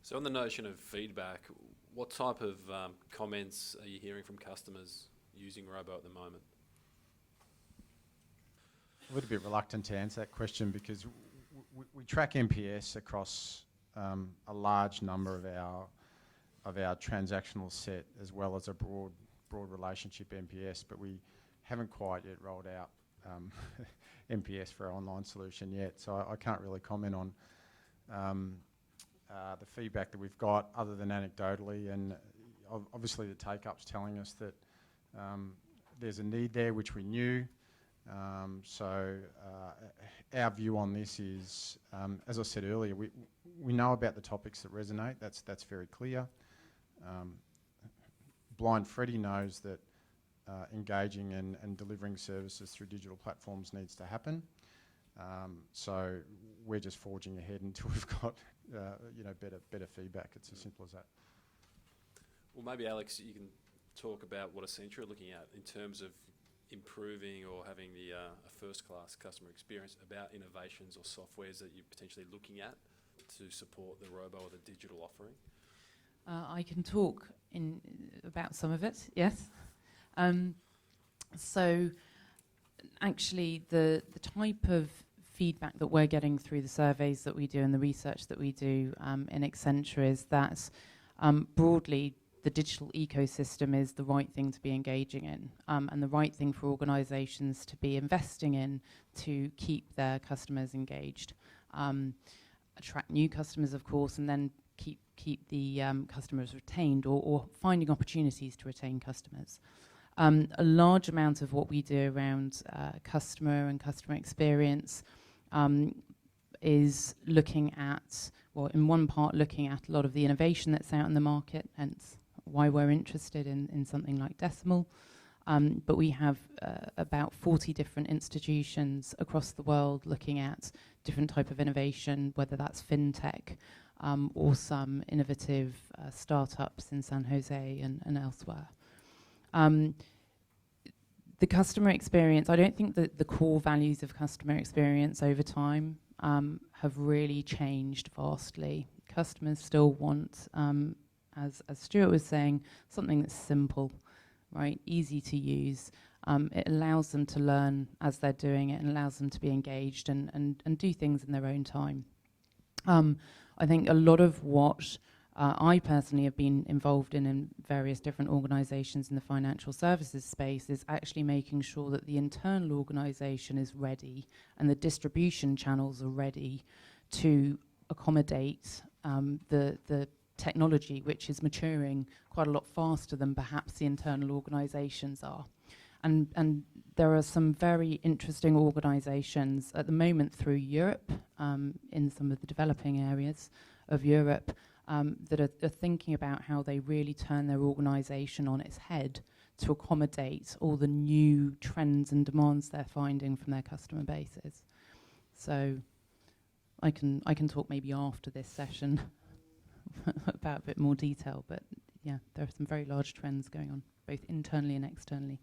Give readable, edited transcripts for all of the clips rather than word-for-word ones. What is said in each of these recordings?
So on the notion of feedback, what type of comments are you hearing from customers using robo at the moment? A little bit reluctant to answer that question because we track NPS across a large number of our transactional set, as well as a broad relationship NPS, but we haven't quite yet rolled out NPS for our online solution yet. So I can't really comment on the feedback that we've got, other than anecdotally, and obviously the take-up's telling us that there's a need there, which we knew. So our view on this is, as I said earlier, we know about the topics that resonate. That's very clear. Blind Freddy knows that engaging and delivering services through digital platforms needs to happen. So we're just forging ahead until we've got better feedback. It's as simple as that. Well, maybe Alex, you can talk about what Accenture are looking at in terms of improving or having a first-class customer experience, about innovations or softwares that you're potentially looking at to support the robo or the digital offering. I can talk about some of it, yes. So actually the type of feedback that we're getting through the surveys that we do and the research that we do in Accenture is that broadly the digital ecosystem is the right thing to be engaging in, and the right thing for organisations to be investing in to keep their customers engaged, attract new customers, of course, and then keep the customers retained, or finding opportunities to retain customers. A large amount of what we do around customer and customer experience is looking at, well, in one part, looking at a lot of the innovation that's out in the market, hence why we're interested in something like Decimal. But we have about 40 different institutions across the world looking at different type of innovation, whether that's fintech or some innovative startups in San Jose and elsewhere. The customer experience, I don't think that the core values of customer experience over time have really changed vastly. Customers still want, as Stuart was saying, something that's simple, right, easy to use. It allows them to learn as they're doing it, and allows them to be engaged and do things in their own time. I think a lot of what I personally have been involved in various different organisations in the financial services space is actually making sure that the internal organisation is ready and the distribution channels are ready to accommodate the technology, which is maturing quite a lot faster than perhaps the internal organisations are. And there are some very interesting organisations at the moment through Europe, in some of the developing areas of Europe, that are thinking about how they really turn their organisation on its head to accommodate all the new trends and demands they're finding from their customer bases. So I can talk maybe after this session about a bit more detail, but yeah, there are some very large trends going on, both internally and externally.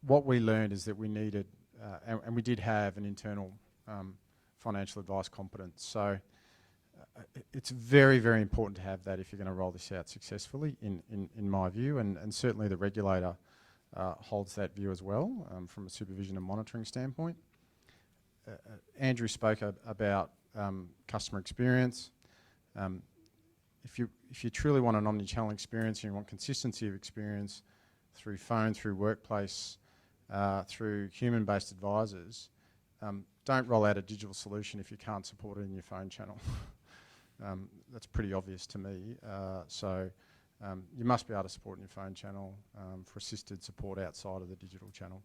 What we learned is that we needed, and we did have an internal financial advice competence. So it's very, very important to have that if you're going to roll this out successfully, in my view, and certainly the regulator holds that view as well, from a supervision and monitoring standpoint. Andrew spoke about customer experience. If you truly want an omni-channel experience and you want consistency of experience through phone, through workplace, through human-based advisors, don't roll out a digital solution if you can't support it in your phone channel. That's pretty obvious to me. So you must be able to support in your phone channel for assisted support outside of the digital channel.